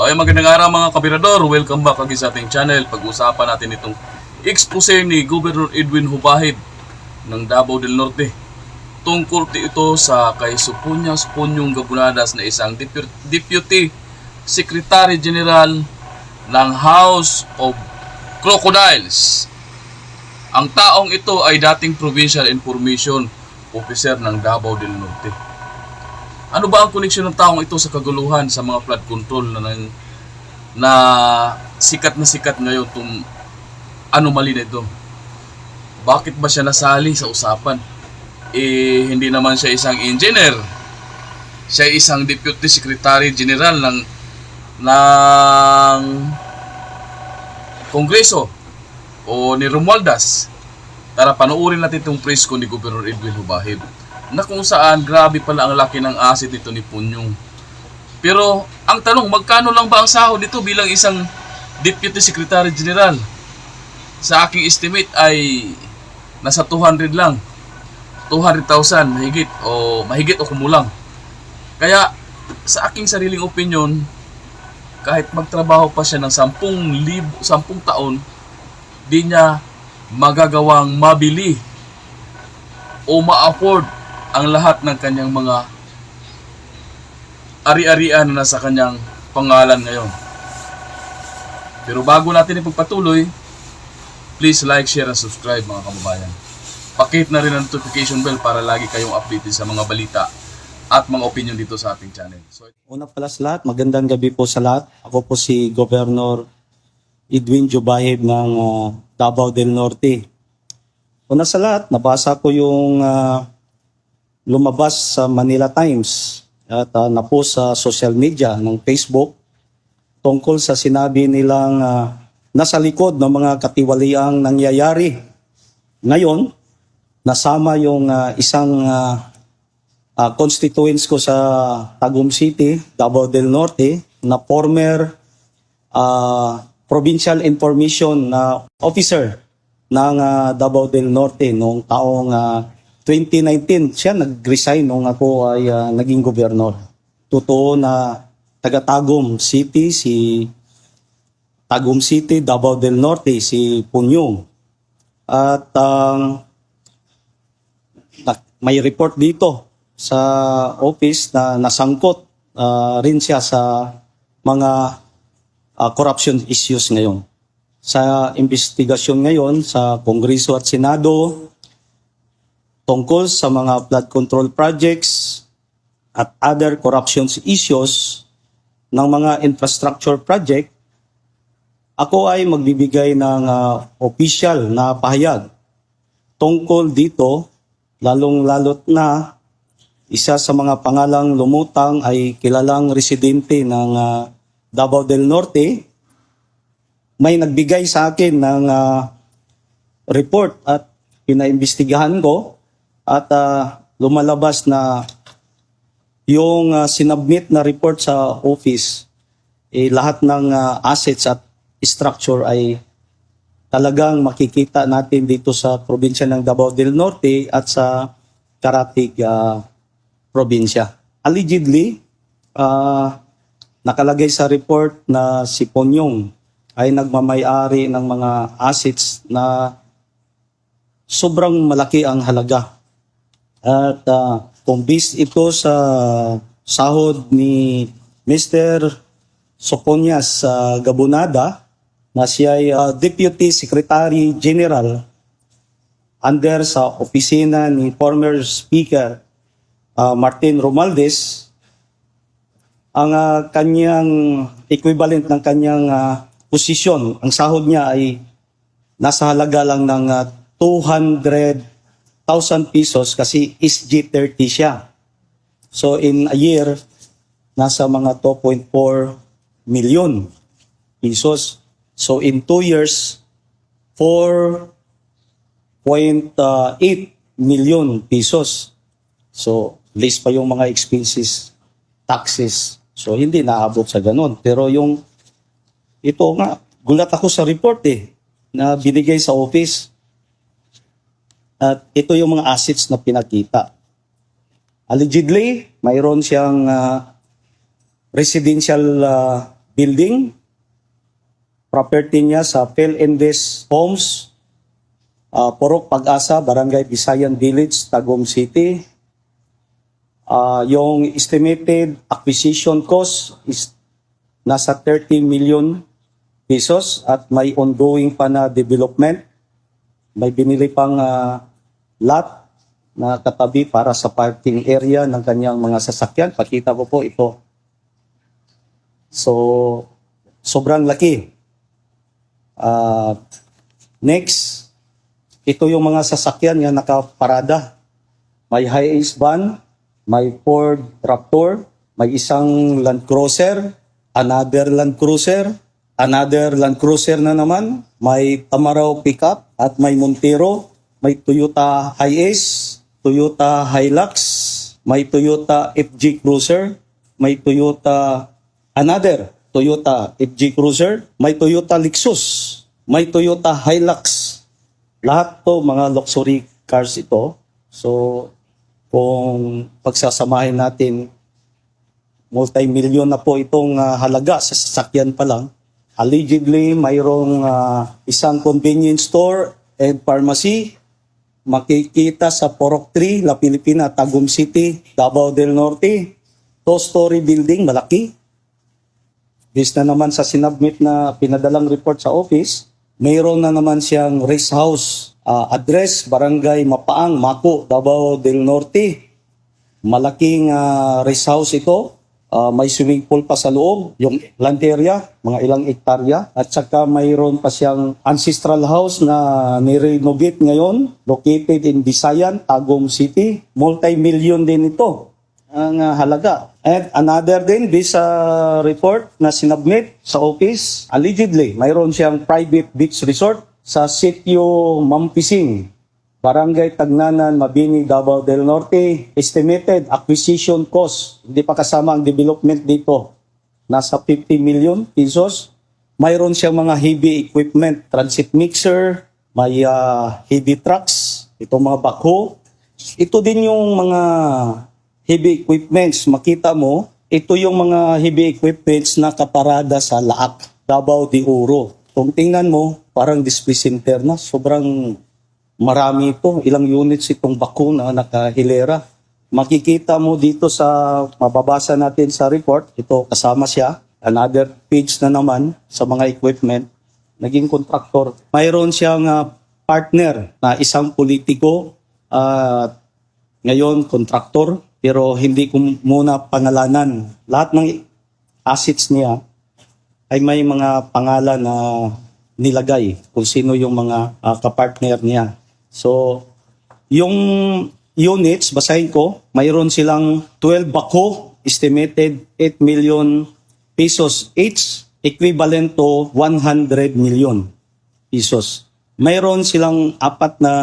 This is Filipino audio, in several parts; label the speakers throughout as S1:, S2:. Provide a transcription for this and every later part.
S1: Okay, magandang araw mga kabirador. Welcome back again sa ating channel. Pag-usapan natin itong expose ni Governor Edwin Hubahib ng Davao del Norte. Tungkol ito sa kay Supunyas Punyong Gabunadas na isang Deputy Secretary General ng House of Crocodiles. Ang taong ito ay dating Provincial Information Officer ng Davao del Norte. Ano ba ang koneksyon ng taong ito sa kaguluhan sa mga flood control na sikat ngayon itong anomaly na ito? Bakit ba siya nasali sa usapan? Hindi naman siya isang engineer. Siya isang Deputy Secretary General ng Kongreso o ni Romualdez. Tara, panoorin natin itong presko ni Governor Edwin Hubahib na kung saan grabe pala ang laki ng asset nito ni Punyong. Pero ang tanong, magkano lang ba ang sahod nito bilang isang Deputy Secretary General? Sa aking estimate ay nasa 200 lang. 200,000 mahigit o kumulang. Kaya sa aking sariling opinion, kahit magtrabaho pa siya ng 10 taon, di niya magagawang mabili o ma-afford ang lahat ng kanyang mga ari-arian na nasa kanyang pangalan ngayon. Pero bago natin ipagpatuloy, please like, share, and subscribe mga kababayan. Pakihit na rin ang notification bell para lagi kayong updated sa mga balita at mga opinion dito sa ating channel.
S2: Una pala sa lahat, magandang gabi po sa lahat. Ako po si Governor Edwin Hubahib ng Davao del Norte. Una sa lahat, nabasa ko yung lumabas sa Manila Times at na-post sa social media ng Facebook tungkol sa sinabi nilang nasa likod ng mga katiwaliang nangyayari. Ngayon, nasama yung isang constituents ko sa Tagum City, Davao del Norte, na former Provincial Information Officer ng Davao del Norte noong taong 2019. Siya nag-resign nung ako ay naging gobernador. Totoo na taga-Tagum City, Tagum City, Davao del Norte, si Punyong. At may report dito sa office na nasangkot rin siya sa mga corruption issues ngayon. Sa investigasyon ngayon sa Kongreso at Senado tungkol sa mga flood control projects at other corruption issues ng mga infrastructure project, ako ay magbibigay ng official na pahayag tungkol dito, lalong-lalot na isa sa mga pangalang lumutang ay kilalang residente ng Davao del Norte. May nagbigay sa akin ng report at pinaimbestigahan ko at lumalabas na yung sinubmit na report sa office, lahat ng assets at structure ay talagang makikita natin dito sa probinsya ng Davao del Norte at sa Karatig probinsya. Allegedly, nakalagay sa report na si Punyong ay nagmamay-ari ng mga assets na sobrang malaki ang halaga. At kung based ito sa sahod ni Mr. Supunyas Gabunada, na siya ay Deputy Secretary General under sa opisina ni former Speaker Martin Romualdez, ang kanyang equivalent ng kanyang posisyon, ang sahod niya ay nasa halaga lang ng 200,000 pesos kasi SG30 siya. So in a year, nasa mga 2.4 million pesos. So in 2 years, 4.8 million pesos. So less pa yung mga expenses, taxes. So hindi naabot sa ganun. Pero ito nga, gulat ako sa report na binigay sa office. At ito yung mga assets na pinakita. Allegedly, mayroon siyang residential building. Property niya sa Philinvest Homes, Purok Pag-asa, Barangay Visayan Village, Tagum City. Yung estimated acquisition cost is nasa 30 million pesos at may ongoing pa na development. May binili pang lot na katabi para sa parking area ng kanyang mga sasakyan. Pakita ko po ito. So, sobrang laki. Next, ito yung mga sasakyan na nakaparada. May high-ace van, may Ford Raptor, may isang Land Cruiser, another Land Cruiser na naman, may Tamaraw pickup at may Montero, may Toyota Hiace, Toyota Hilux, may Toyota FG Cruiser, may another Toyota FG Cruiser, may Toyota Lexus, may Toyota Hilux. Lahat to mga luxury cars ito. So, kung pagsasamahin natin, multi-million na po itong halaga sa sasakyan pa lang. Allegedly, mayroong isang convenience store and pharmacy. Makikita sa Purok 3, La Pilipina, Tagum City, Davao del Norte. Two-story building, malaki. Based na naman sa sinubmit na pinadalang report sa office, mayroon na naman siyang rest house. Address, Barangay Mapaang, Mako, Davao del Norte. Malaking rest house ito. May swimming pool pa sa loob, yung land area, mga ilang hektarya. At saka mayroon pa siyang ancestral house na nirenovate ngayon, located in Visayan, Tagum City. Multi-million din ito ang halaga. And another din, this report na sinubmit sa office, allegedly, mayroon siyang private beach resort sa sitio Mampising, Barangay Tagnanan, Mabini, Davao del Norte. Estimated acquisition cost, hindi pa kasama ang development dito, nasa 50 million pesos. Mayroon siyang mga heavy equipment, transit mixer, may heavy trucks, itong mga backhoe. Ito din yung mga heavy equipments. Makita mo, ito yung mga heavy equipments na kaparada sa Laak, Davao de Oro. Kung tingnan mo, parang display center na. Sobrang marami ito. Ilang units itong backhoe na nakahilera. Makikita mo dito sa, mababasa natin sa report, ito kasama siya. Another page na naman sa mga equipment. Naging kontraktor. Mayroon siyang partner na isang politiko at ngayon kontraktor. Pero hindi ko muna pangalanan. Lahat ng assets niya ay may mga pangalan na nilagay kung sino yung mga kapartner niya. So, yung units, basahin ko, mayroon silang 12 backhoe, estimated 8 million pesos each, equivalent to 100 million pesos. Mayroon silang 4 na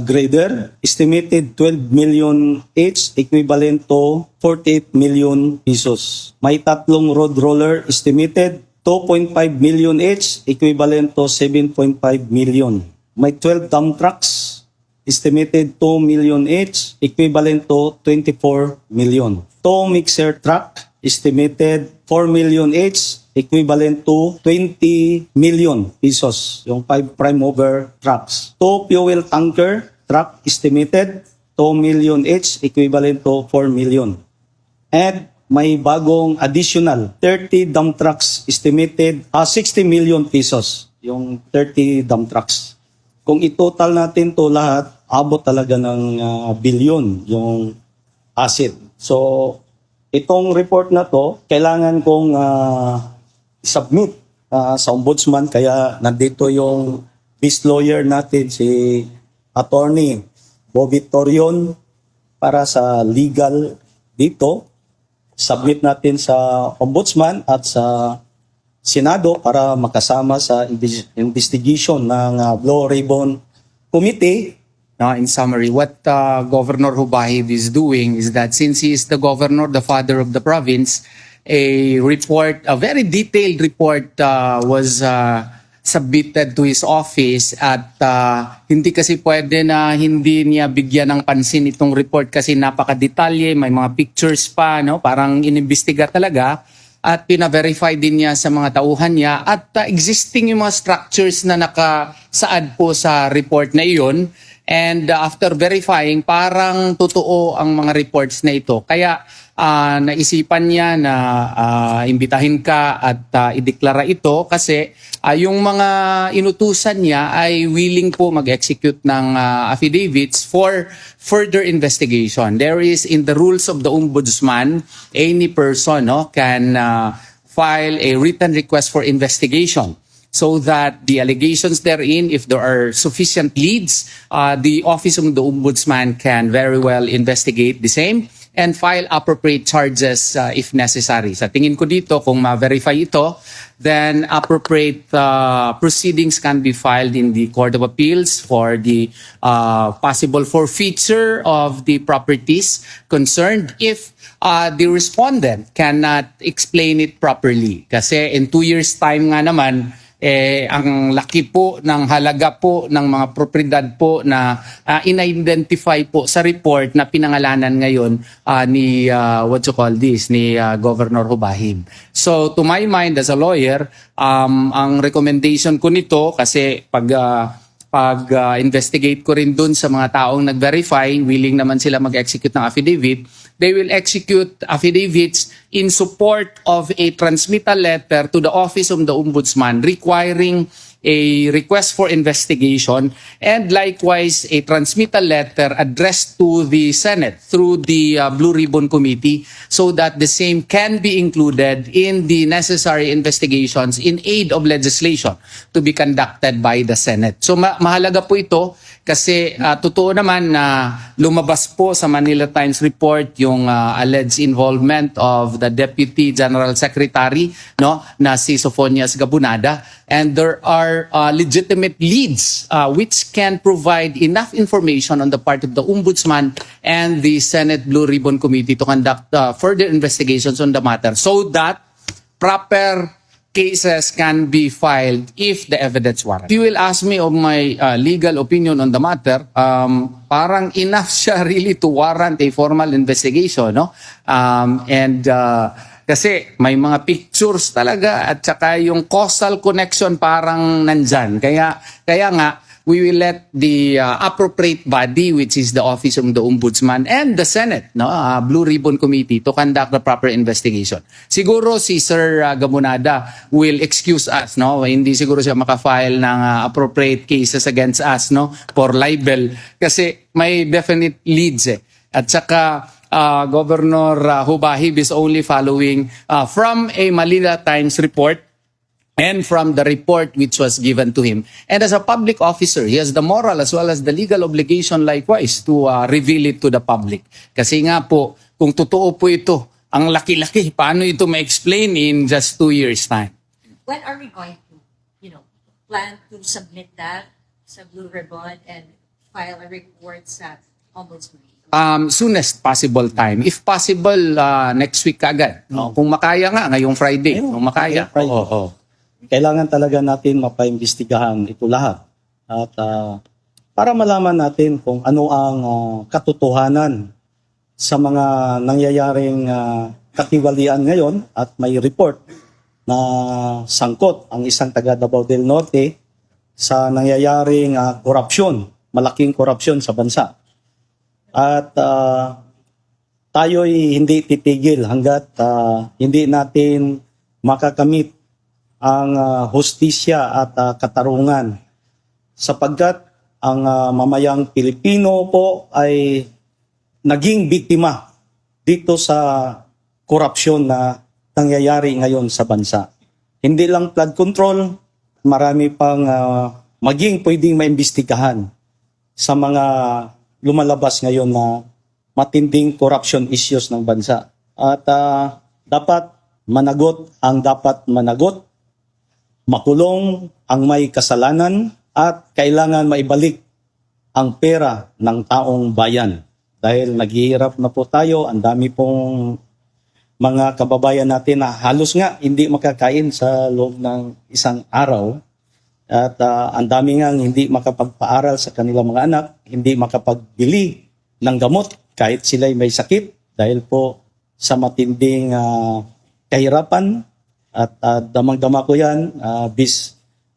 S2: grader, estimated 12 million each, equivalent to 48 million pesos. May 3 road roller, estimated 2.5 million each, equivalent to 7.5 million. May 12 dump trucks, estimated 2 million each, equivalent to 24 million. 2 mixer truck, estimated 4 million each, equivalent to 20 million pesos, yung 5 prime mover trucks. 2 fuel tanker truck, estimated 2 million each, equivalent to 4 million. And may bagong additional 30 dump trucks, estimated 60 million pesos, yung 30 dump trucks. Kung i-total natin to lahat, abot talaga ng bilyon yung asset. So, itong report na to, kailangan kong submit sa ombudsman, kaya nandito yung best lawyer natin, si Attorney Bobby Torion, para sa legal dito. Submit natin sa ombudsman at sa Senado para makasama sa investigation ng Blue Ribbon Committee.
S3: In summary, what Governor Hubahib is doing is that since he is the governor, the father of the province, a report, a very detailed report was submitted to his office at hindi kasi pwede na hindi niya bigyan ng pansin itong report kasi napakadetalye, may mga pictures pa, no? Parang inimbestiga talaga. at pina-verify din niya sa mga tauhan niya at existing yung mga structures na nakasaad po sa report na iyon. And after verifying, parang totoo ang mga reports na ito. Kaya naisipan niya na imbitahin ka at ideklara ito kasi yung mga inutusan niya ay willing po mag-execute ng affidavits for further investigation. There is in the rules of the Ombudsman, any person can file a written request for investigation, so that the allegations therein, if there are sufficient leads, the Office of the Ombudsman can very well investigate the same and file appropriate charges if necessary. Sa tingin ko dito, kung ma-verify ito, then appropriate proceedings can be filed in the Court of Appeals for the possible forfeiture of the properties concerned if the respondent cannot explain it properly. Kasi in 2 years' time nga naman, ang laki po ng halaga po ng mga propriedad po na in-identify po sa report na pinangalanan ngayon ni ni Governor Hubahib. So to my mind as a lawyer, ang recommendation ko nito kasi pag-investigate ko rin dun sa mga taong nag-verify, willing naman sila mag-execute ng affidavit, they will execute affidavits in support of a transmittal letter to the Office of the Ombudsman requiring a request for investigation and likewise a transmittal letter addressed to the Senate through the Blue Ribbon Committee so that the same can be included in the necessary investigations in aid of legislation to be conducted by the Senate. So mahalaga po ito kasi totoo naman na lumabas po sa Manila Times report yung alleged involvement of the Deputy General Secretary na si Sophonias Gabunada, and there are legitimate leads which can provide enough information on the part of the Ombudsman and the Senate Blue Ribbon Committee to conduct further investigations on the matter so that proper cases can be filed if the evidence warrants. If you will ask me of my legal opinion on the matter, parang enough siya really to warrant a formal investigation, no? Kasi may mga pictures talaga at saka yung causal connection parang nandyan. Kaya nga, we will let the appropriate body, which is the Office of the Ombudsman and the Senate, Blue Ribbon Committee, to conduct the proper investigation. Siguro si Sir Gabunada will excuse us, Hindi siguro siya makafile ng appropriate cases against us, for libel, kasi may definite leads At saka Governor Hubahib is only following from a Manila Times report and from the report which was given to him. And as a public officer, he has the moral as well as the legal obligation likewise to reveal it to the public. Kasi nga po, kung totoo po ito, ang laki-laki, paano ito ma-explain in just 2 years' time?
S4: When are we going to, plan to submit that sa Blue Ribbon and file a report sa Ombudsman?
S3: Soonest possible time. If possible, next week agad. Kung makaya nga, ngayong Friday. Kung makaya.
S2: Friday. Kailangan talaga natin mapaimbestigahan ito lahat. At para malaman natin kung ano ang katotohanan sa mga nangyayaring katiwalian ngayon at may report na sangkot ang isang taga Davao del Norte sa nangyayaring korupsyon, malaking korupsyon sa bansa. At tayo'y hindi titigil hanggat hindi natin makakamit ang hustisya at katarungan, sapagkat ang mamayang Pilipino po ay naging biktima dito sa korupsyon na nangyayari ngayon sa bansa. Hindi lang flood control, marami pang maging pwedeng maimbestigahan sa mga lumalabas ngayon na matinding corruption issues ng bansa. At dapat managot ang dapat managot, makulong ang may kasalanan, at kailangan maibalik ang pera ng taong bayan. Dahil naghihirap na po tayo, ang dami pong mga kababayan natin na halos nga hindi makakain sa loob ng isang araw. At ang dami nga hindi makapagpaaral sa kanilang mga anak, hindi makapagbili ng gamot kahit sila'y may sakit dahil po sa matinding kahirapan at damang-dama ko yan.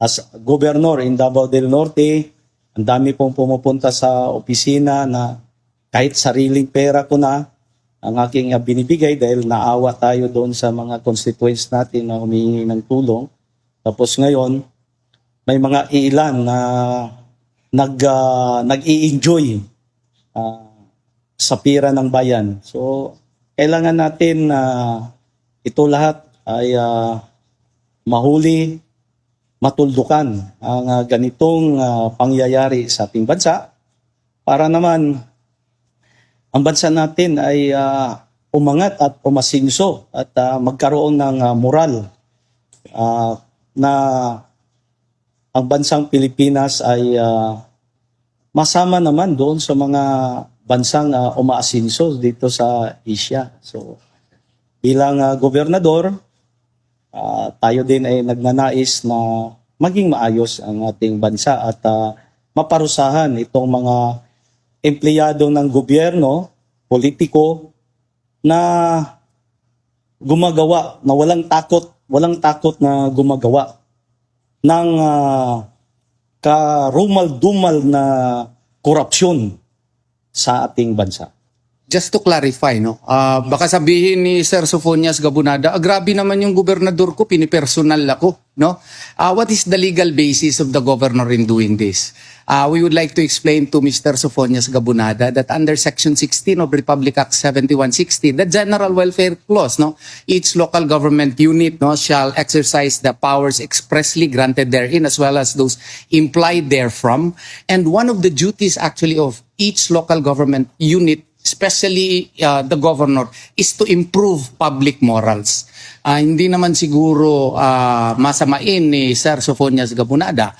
S2: As governor in Davao del Norte, ang dami pong pumupunta sa opisina na kahit sariling pera ko na ang aking binibigay dahil naawa tayo doon sa mga constituents natin na humihingi ng tulong. Tapos ngayon, may mga ilan na nag-i-enjoy sa pira ng bayan. So, kailangan natin na ito lahat ay mahuli, matuldukan ang ganitong pangyayari sa ating bansa para naman ang bansa natin ay umangat at umasinso at magkaroon ng moral na ang bansang Pilipinas ay masama naman doon sa mga bansang umaasinso dito sa Asia. So bilang gobernador, tayo din ay nagnanais na maging maayos ang ating bansa at maparusahan itong mga empleyado ng gobyerno, politiko na gumagawa, na walang takot na gumagawa ng karumal-dumal na korupsyon sa ating bansa.
S3: Just to clarify, no? Baka sabihin ni Sir Sofonias Gabunada, grabe naman yung gobernador ko, pinipersonal ako, no? What is the legal basis of the governor in doing this? We would like to explain to Mr. Sofonias Gabunada that under Section 16 of Republic Act 7160, the General Welfare Clause, no? Each local government unit, no, shall exercise the powers expressly granted therein as well as those implied therefrom. And one of the duties actually of each local government unit, especially the governor, is to improve public morals. Hindi naman siguro masamain ni Sir Sofonias Gabunada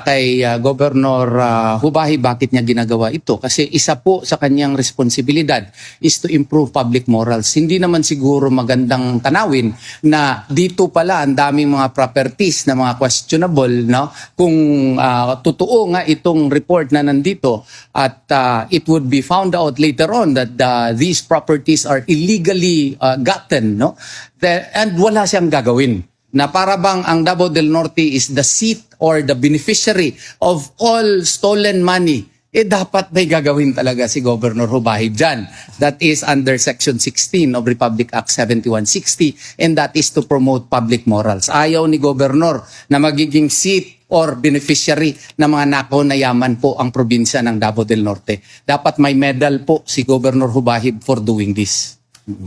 S3: kay Governor Hubahi bakit niya ginagawa ito. Kasi isa po sa kanyang responsibilidad is to improve public morals. Hindi naman siguro magandang tanawin na dito pala ang daming mga properties na mga questionable, no? Kung totoo nga itong report na nandito at it would be found out later on that these properties are illegally gotten, no? And wala siyang gagawin. Na para bang ang Davao del Norte is the seat or the beneficiary of all stolen money, dapat may gagawin talaga si Governor Hubahi dyan. That is under Section 16 of Republic Act 7160, and that is to promote public morals. Ayaw ni Governor na magiging seat or beneficiary na mga nakaw na yaman po ang probinsya ng Davao del Norte. Dapat may medal po si Governor Hubahi for doing this.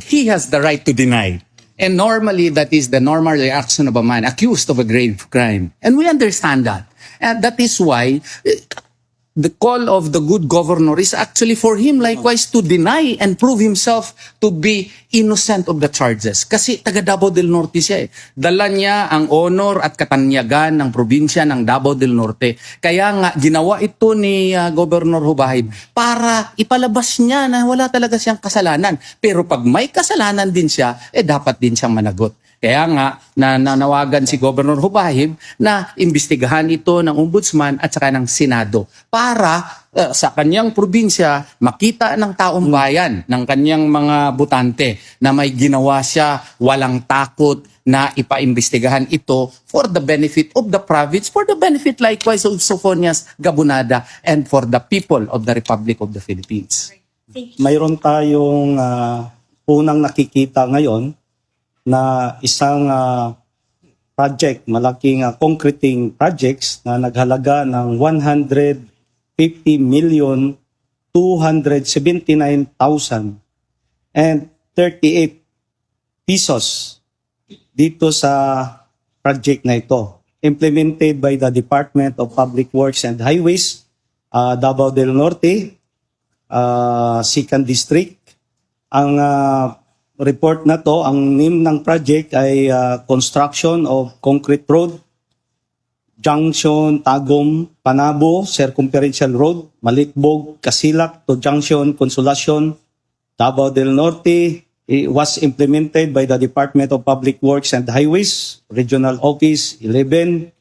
S3: He has the right to deny. And normally, that is the normal reaction of a man accused of a grave crime. And we understand that. And that is why the call of the good governor is actually for him likewise to deny and prove himself to be innocent of the charges. Kasi taga Davao del Norte siya eh. Dala niya ang honor at katanyagan ng probinsya ng Davao del Norte. Kaya nga ginawa ito ni Governor Hubahib para ipalabas niya na wala talaga siyang kasalanan. Pero pag may kasalanan din siya, dapat din siyang managot. Kaya nga, nanawagan si Governor Hubahib na imbestigahan ito ng Ombudsman at saka ng Senado para sa kanyang probinsya makita ng taong bayan, ng kanyang mga butante na may ginawa siya walang takot na ipaimbestigahan ito for the benefit of the province, for the benefit likewise of Sofonias Gabunada, and for the people of the Republic of the Philippines.
S2: Mayroon tayong unang nakikita ngayon na isang project, malaking concreting projects na naghalaga ng 150,279,038 pesos dito sa project na ito. Implemented by the Department of Public Works and Highways, Davao del Norte, 2nd District. Ang report na to, ang name ng project ay Construction of Concrete Road, Junction Tagum, Panabo, Circumferential Road, Malitbog, Casilak to Junction Consolacion, Davao del Norte. It was implemented by the Department of Public Works and Highways, Regional Office 11,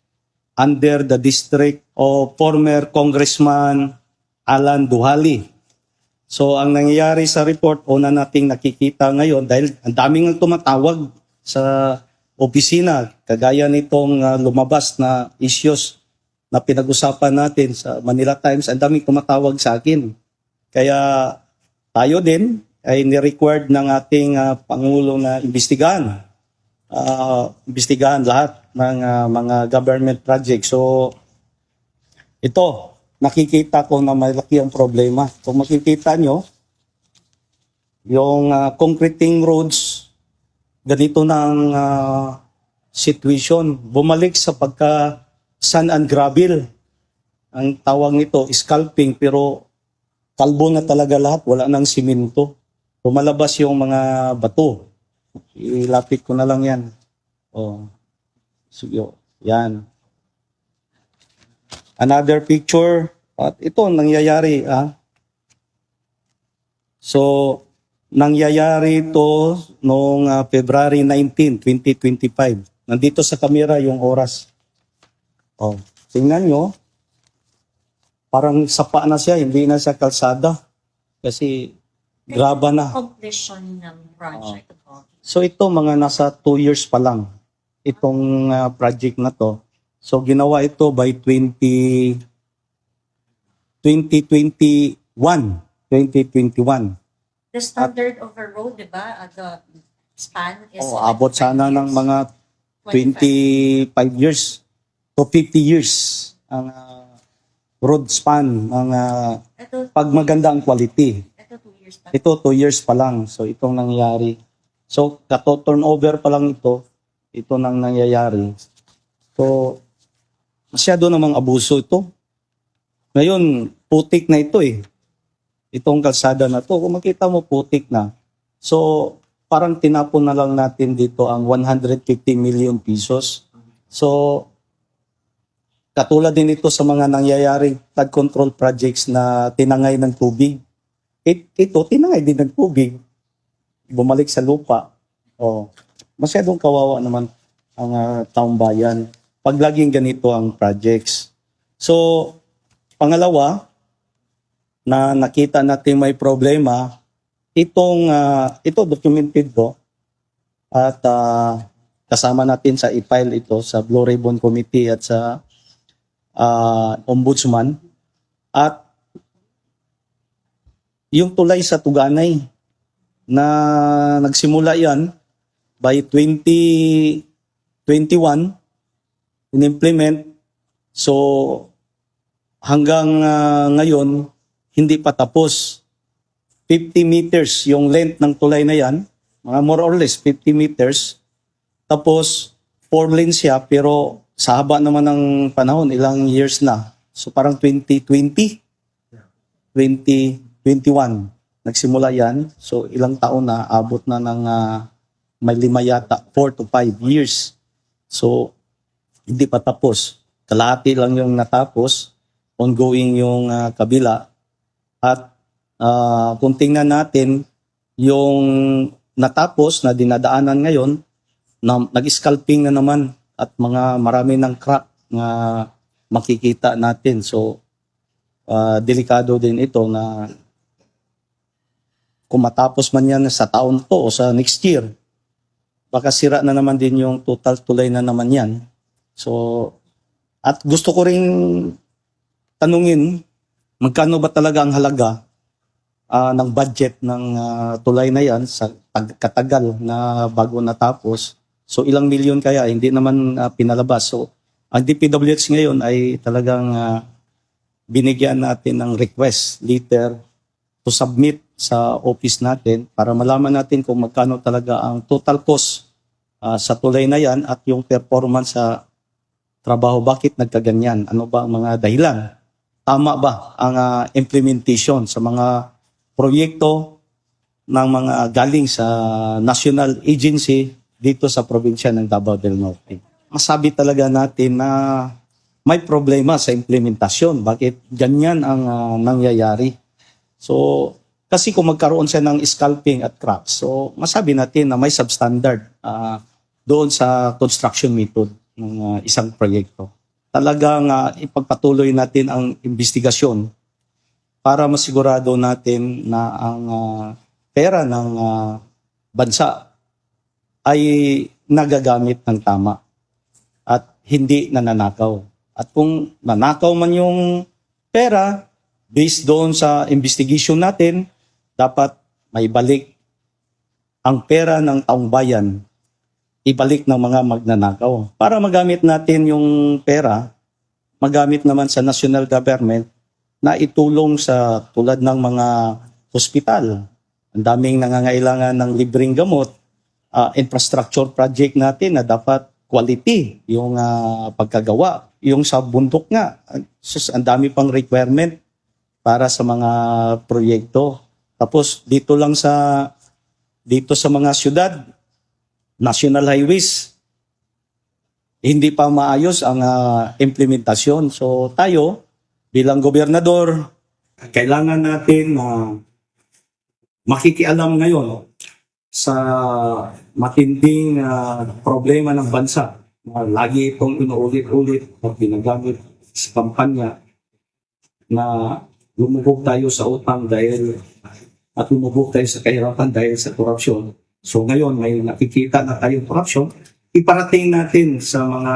S2: under the district of former Congressman Alan Duhali. So ang nangyayari sa report, una nating nakikita ngayon dahil ang daming tumatawag sa opisina, kagaya nitong lumabas na issues na pinag-usapan natin sa Manila Times, ang daming tumatawag sa akin. Kaya tayo din ay ni-required ng ating Pangulo na imbestigahan lahat ng mga government projects. So, ito, nakikita ko na malaki ang problema. Kung makikita nyo, yung concreting roads, ganito na ang situation. Bumalik sa pagka sand and gravel. Ang tawag nito, scalping, pero kalbo na talaga lahat, wala nang simento. Lumalabas yung mga bato. Ilapit ko na lang yan. Oh. So, yan. Another picture. At ito, nangyayari. So, nangyayari ito noong February 19, 2025. Nandito sa kamera yung oras. Oh, tingnan nyo. Parang sapa na siya, hindi na siya kalsada. Kasi graba na.
S4: Completion ng project.
S2: So ito mga nasa 2 years pa lang itong project na to. So ginawa ito by 2021.
S4: The standard of a road, di ba? The span is...
S2: Abot sana ng mga 25 years to 50 years ang road span ng pag maganda ang quality.
S4: Ito 2 years pa.
S2: Ito 2 years pa lang. So itong nangyari. So turnover pa lang ito nang nangyayari. So masyado namang abuso ito. Ngayon, putik na ito eh. Itong kalsada na to, kung makita mo putik na. So, parang tinapon na lang natin dito ang 150 million pesos. So, katulad din ito sa mga nangyayaring flood control projects na tinangay ng tubig. Ito, tinangay din ng tubig. Bumalik sa lupa. Masyadong kawawa naman ang taong bayan pag laging ganito ang projects. So, pangalawa, na nakita natin may problema, ito documented to at kasama natin sa i-file ito sa Blue Ribbon Committee at sa Ombudsman. At yung tulay sa Tuganay na nagsimula yan by 2021 in-implement. So hanggang ngayon hindi pa tapos. 50 meters yung length ng tulay na yan, mga more or less 50 meters. Tapos 4 lanes siya, pero sa haba naman ng panahon, ilang years na. So parang 2020, 2021 nagsimula yan. So ilang taon na, abot na ng may 5 yata, 4 to 5 years. So hindi pa tapos. Kalahati lang yung natapos, ongoing yung kabila. At kung tingnan natin yung natapos na dinadaanan ngayon, nag-scalping na naman at marami ng crack na makikita natin. So, delikado din ito na kung matapos man yan sa taon to o sa next year, baka sira na naman din yung total tulay na naman yan. So, at gusto ko ring tanungin, magkano ba talaga ang halaga ng budget ng tulay na yan sa katagal na bago natapos? So ilang milyon kaya? Hindi naman pinalabas. So ang DPWH ngayon ay talagang binigyan natin ng request letter to submit sa office natin para malaman natin kung magkano talaga ang total cost sa tulay na yan at yung performance sa trabaho. Bakit nagkaganyan? Ano ba ang mga dahilan? Tama ba ang implementation sa mga proyekto ng mga galing sa national agency dito sa probinsya ng Davao del Norte? Masabi talaga natin na may problema sa implementasyon. Bakit ganyan ang nangyayari? So, kasi kung magkaroon siya ng scalping at cracks, so masabi natin na may substandard doon sa construction method ng isang proyekto. Talagang ipagpatuloy natin ang investigasyon para masigurado natin na ang pera ng bansa ay nagagamit ng tama at hindi nananakaw. At kung nanakaw man yung pera, based doon sa investigation natin, dapat maibalik ang pera ng taong bayan, ibalik ng mga magnanakaw. Para magamit natin yung pera, magamit naman sa national government na itulong sa tulad ng mga hospital. Ang daming nangangailangan ng libreng gamot, infrastructure project natin na dapat quality yung pagkagawa. Yung sa bundok nga, ang dami pang requirement para sa mga proyekto. Tapos dito sa mga syudad, national highways, hindi pa maayos ang implementasyon. So tayo, bilang gobernador, kailangan natin makikialam ngayon sa matinding problema ng bansa. Lagi itong inuulit-ulit at ginagamit sa kampanya na lumubog tayo sa utang at lumubog tayo sa kahirapan dahil sa korupsyon. So ngayon may nakikita na tayong korupsyon, iparating natin sa mga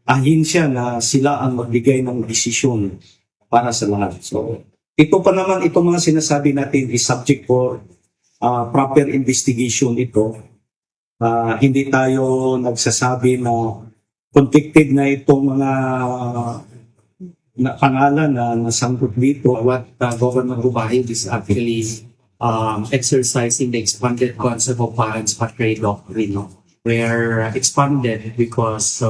S2: ahensya na sila ang magbigay ng desisyon para sa lahat. So ito pa naman, itong mga sinasabi natin is subject for proper investigation ito. Hindi tayo nagsasabi na convicted na itong mga pangalan na nasangkot dito.
S3: What Governor Hubahib is actually exercising the expanded concept of parents patria doctrine, no? Where expanded because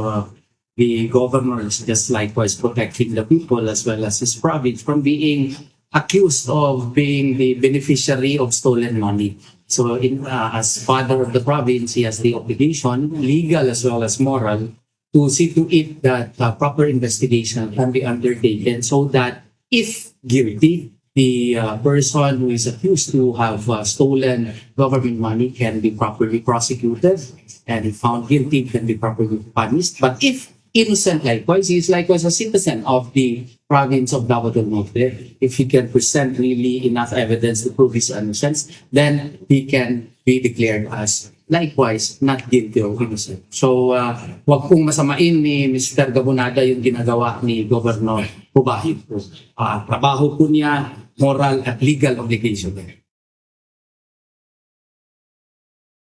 S3: the governor is just likewise protecting the people as well as his province from being accused of being the beneficiary of stolen money. So as father of the province, he has the obligation, legal as well as moral, to see to it that proper investigation can be undertaken so that if guilty, the person who is accused to have stolen government money can be properly prosecuted, and if found guilty can be properly punished. But if innocent likewise, he is likewise a citizen of the province of Davao del Norte. If he can present really enough evidence to prove his innocence, then he can be declared as likewise not guilty or innocent. So, wag pong masamain ni Mr. Gabonada yung ginagawa ni Governor Hubahib. Trabaho po niya, moral at legal obligation.